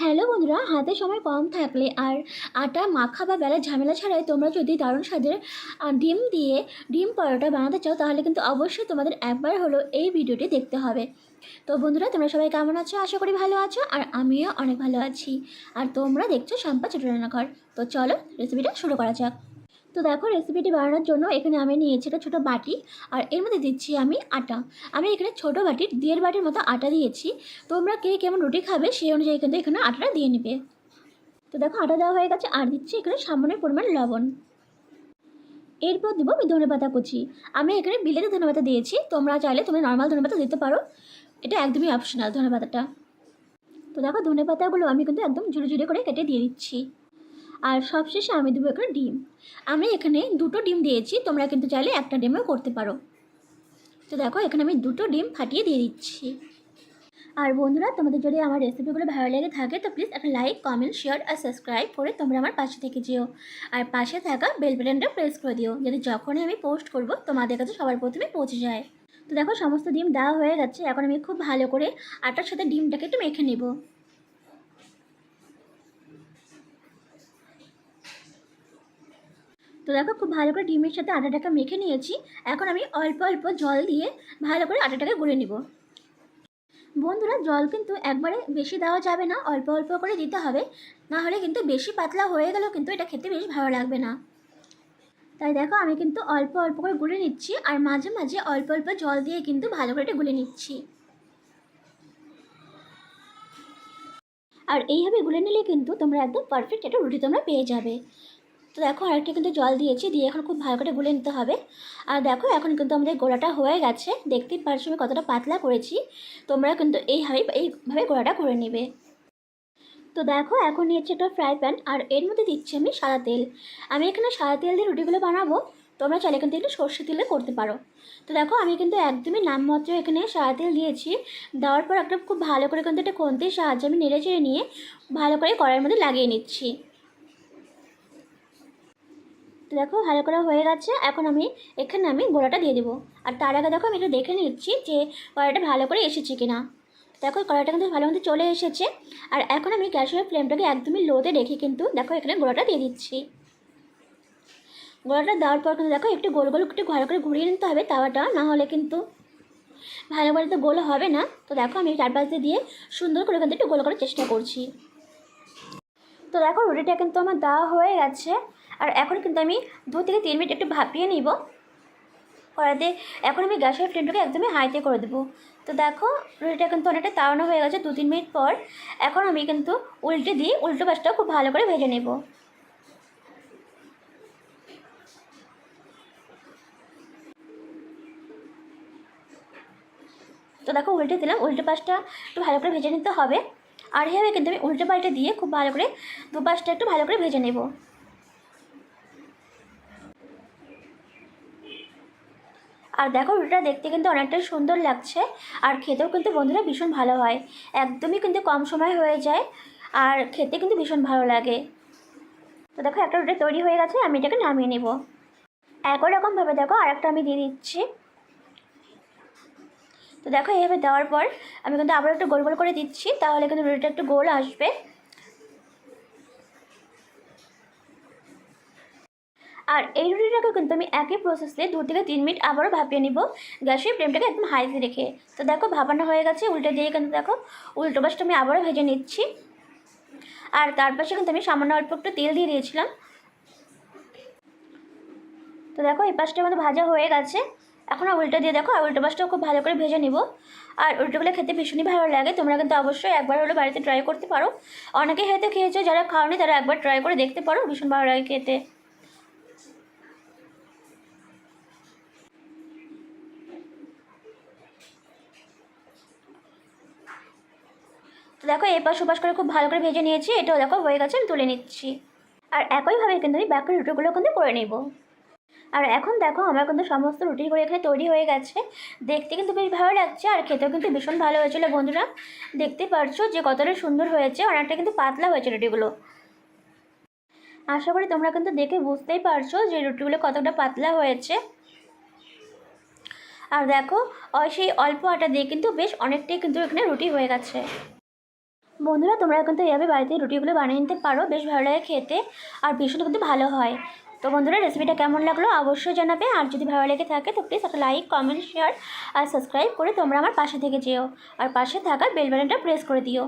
Hello বন্ধুরা, হাতে সময় কম থাকলে আর আটা মাখা বা বেলার ঝামেলা ছাড়াই তোমরা যদি দারুণ স্বাদের ডিম দিয়ে ডিম পরোটা বানাতে চাও, তাহলে কিন্তু অবশ্যই তোমাদের একবার হলো এই ভিডিওটি দেখতে হবে। তো বন্ধুরা, তোমরা সবাই কেমন আছো? আশা করি ভালো আছো, আর আমিও অনেক ভালো আছি। আর তোমরা দেখছো শম্পা ছোট রান্নাঘর। তো চলো রেসিপিটা শুরু করা যাক। তো দেখো, রেসিপিটি বানানোর জন্য এখানে আমি নিয়েছি একটা ছোটো বাটি, আর এর মধ্যে দিচ্ছি আমি আটা। আমি এখানে ছোটো বাটির 1.5 বাটির মতো আটা দিয়েছি। তোমরা কে কেমন রুটি খাবে সেই অনুযায়ী কিন্তু এখানে আটাটা দিয়ে নেবে। তো দেখো, আটা দেওয়া হয়ে গেছে, আর দিচ্ছি এখানে সামান্য পরিমাণ লবণ। এরপর দেবো আমি ধনেপাতা কুচি। আমি এখানে বিলেতি ধনেপাতা দিয়েছি, তোমরা চাইলে তুমি নর্মাল ধনেপাতা দিতে পারো, এটা একদমই অপশনাল ধনেপাতাটা। তো দেখো, ধনেপাতাগুলো আমি কিন্তু একদম ঝুড়ি ঝুড়ি করে কেটে দিয়ে দিচ্ছি। আর সবশেষে আমি দেবো এখানে ডিম। আমি এখানে 2টো ডিম দিয়েছি, তোমরা কিন্তু চাইলে একটা ডিমেও করতে পারো। তো দেখো, এখানে আমি 2টো ডিম ফাটিয়ে দিয়ে দিচ্ছি। আর বন্ধুরা, তোমাদের যদি আমার রেসিপিগুলো ভালো লেগে থাকে তো প্লিজ একটা লাইক, কমেন্ট, শেয়ার আর সাবস্ক্রাইব করে তোমরা আমার পাশে থেকে যেও। আর পাশে থাকা বেল বাটনটা প্রেস করে দিও, যাতে যখনই আমি পোস্ট করব তোমাদের কাছে সবার প্রথমে পৌঁছে যায়। তো দেখো, সমস্ত ডিম দেওয়া হয়ে গেছে। এখন আমি খুব ভালো করে আটার সাথে ডিমটাকে একটু মেখে নেব। তো দেখো, খুব ভালো করে ডিমের সাথে আটাটাকে মেখে নিয়েছি। এখন আমি অল্প অল্প জল দিয়ে ভালো করে আটাটাকে গুলে নেব। বন্ধুরা, জল কিন্তু একবারে বেশি দেওয়া যাবে না, অল্প অল্প করে দিতে হবে, না হলে কিন্তু বেশি পাতলা হয়ে গেলেও কিন্তু এটা খেতে বেশ ভালো লাগবে না। তাই দেখো, আমি কিন্তু অল্প অল্প করে গুলে নিচ্ছি, আর মাঝে মাঝে অল্প অল্প জল দিয়ে কিন্তু ভালো করে এটা গুলে নিচ্ছি। আর এইভাবে গুলে নিলে কিন্তু তোমরা একদম পারফেক্ট একটা রুটি তোমরা পেয়ে যাবে। তো দেখো, আরেকটা কিন্তু জল দিয়েছি, দিয়ে এখন খুব ভালো করে গুলে নিতে হবে। আর দেখো, এখন কিন্তু আমাদের গোলাটা হয়ে গেছে, দেখতেই পারছো আমি কতটা পাতলা করেছি। তোমরা কিন্তু এইভাবে গোলাটা করে নেবে। তো দেখো, এখন নিয়েছি একটা ফ্রাই প্যান, আর এর মধ্যে দিচ্ছি আমি সাদা তেল। আমি এখানে সাদা তেল দিয়ে রুটিগুলো বানাবো, তোমরা চাইলে কিন্তু একটু সর্ষে তেলে করতে পারো। তো দেখো, আমি কিন্তু একদমই নামমাত্র এখানে সাদা তেল দিয়েছি। দেওয়ার পর একটা খুব ভালো করে কিন্তু একটা খুন্তির সাহায্যে আমি নেড়ে চেড়ে নিয়ে ভালো করে কড়াইয়ের মধ্যে লাগিয়ে নিচ্ছি। তো দেখো, ভালো করে হয়ে গেছে। এখন এখানে আমি গোলাটা দিয়ে দেবো। আর তার আগে দেখো, আমি একটু দেখে নিচ্ছি যে কড়াইটা ভালো করে এসেছে কিনা। দেখো, কড়াইটা কিন্তু ভালো মতো চলে এসেছে। আর এখন আমি গ্যাসের ফ্লেমটাকে একদমই লোতে রেখে কিন্তু দেখো এখানে গোলাটা দিয়ে দিচ্ছি। গোলাটা দেওয়ার পর কিন্তু দেখো, একটু গোল গোল একটু ভালো করে ঘুরিয়ে নিতে হবে তাওয়াটা, না হলে কিন্তু ভালো করে তো গোল হবে না। তো দেখো, আমি চারপাশ দিয়ে সুন্দর করে কিন্তু একটু গোল করার চেষ্টা করছি। তো দেখো, রুটিটা কিন্তু আমার দেওয়া হয়ে গেছে। আর এখন কিন্তু আমি 2 থেকে 3 মিনিট একটু ভাপিয়ে নিব কড়াইতে। এখন আমি গ্যাসের ফ্লেমটাকে একদমই হাইতে করে দেবো। তো দেখো, রুটিটা কিন্তু অনেকটা তাড়ানো হয়ে গেছে 2-3 মিনিট পর। এখন আমি কিন্তু উল্টে দিয়ে উল্টো পাশটাও খুব ভালো করে ভেজে নেব। তো দেখো, উল্টে দিলাম, উল্টো পাশটা একটু ভালো করে ভেজে নিতে হবে। আর এইভাবে কিন্তু আমি উল্টো পাল্টে দিয়ে খুব ভালো করে দুপাশটা একটু ভালো করে ভেজে নেব। আর দেখো, রুটিটা দেখতে কিন্তু অনেকটাই সুন্দর লাগছে, আর খেতেও কিন্তু বন্ধুরা ভীষণ ভালো হয়। একদমই কিন্তু কম সময় হয়ে যায়, আর খেতে কিন্তু ভীষণ ভালো লাগে। তো দেখো, একটা রুটি তৈরি হয়ে গেছে, আমি এটাকে নামিয়ে নেব। একই রকমভাবে দেখো, আরেকটা আমি দিয়ে দিচ্ছি। তো দেখো, এইভাবে দেওয়ার পর আমি কিন্তু আবার একটু গোল গোল করে দিচ্ছি, তাহলে কিন্তু রুটিটা একটু গোল আসবে। আর এই রুটিটাকে কিন্তু আমি একই প্রসেসে 2 থেকে 3 মিনিট আবারও ভাপিয়ে নিব, গ্যাসের ফ্লেমটাকে একদম হাইতে রেখে। তো দেখো, ভাপানো হয়ে গেছে, উল্টে দিয়ে কিন্তু দেখো উল্টো পাশটা আমি আবারও ভেজে নিচ্ছি। আর তার পাশে কিন্তু আমি সামান্য অল্প একটু তেল দিয়ে দিয়েছিলাম। তো দেখো, এই পাশটা আমাদের ভাজা হয়ে গেছে। এখন উল্টো দিয়ে দেখো, আর উল্টো পাশটাও খুব ভালো করে ভেজে নিব। আর উল্টোগুলো খেতে ভীষণই ভালো লাগে, তোমরা কিন্তু অবশ্যই একবার হলো বাড়িতে ট্রাই করতে পারো। অনেকে হয়তো খেয়েছো, যারা খাওনি তারা একবার ট্রাই করে দেখতে পারো, ভীষণ ভালো লাগে খেতে। তো দেখো, এই পাশ ওপাশ করে খুব ভালো করে ভেজে নিয়েছি, এটাও দেখো হয়ে গেছে, আমি তুলে নিচ্ছি। আর একইভাবে কিন্তু আমি বাকি রুটিগুলো কিন্তু করে নেব। আর এখন দেখো, আমার কিন্তু সমস্ত রুটিগুলো এখানে তৈরি হয়ে গেছে। দেখতে কিন্তু বেশ ভালো লাগছে, আর খেতেও কিন্তু ভীষণ ভালো হয়েছিল বন্ধুরা। দেখতে পারছো যে কতটা সুন্দর হয়েছে, অনেকটা কিন্তু পাতলা হয়েছে রুটিগুলো। আশা করি তোমরা কিন্তু দেখে বুঝতেই পারছো যে রুটিগুলো কতটা পাতলা হয়েছে। আর দেখো, সেই অল্প আটা দিয়ে কিন্তু বেশ অনেকটাই কিন্তু এখানে রুটি হয়ে গেছে। বন্ধুরা, তোমরা কিন্তু এভাবে বাড়িতে রুটিগুলো বানিয়ে নিতে পারো, বেশ ভালো লাগে খেতে আর ভীষণ কিন্তু ভালো হয়। তো বন্ধুরা, রেসিপিটা কেমন লাগলো অবশ্যই জানাবে, আর যদি ভালো লেগে থাকে তো প্লিজ একটা লাইক, কমেন্ট, শেয়ার আর সাবস্ক্রাইব করে তোমরা আমার পাশে থেকে যেও, আর পাশে থাকা বেল বাটনটা প্রেস করে দিও।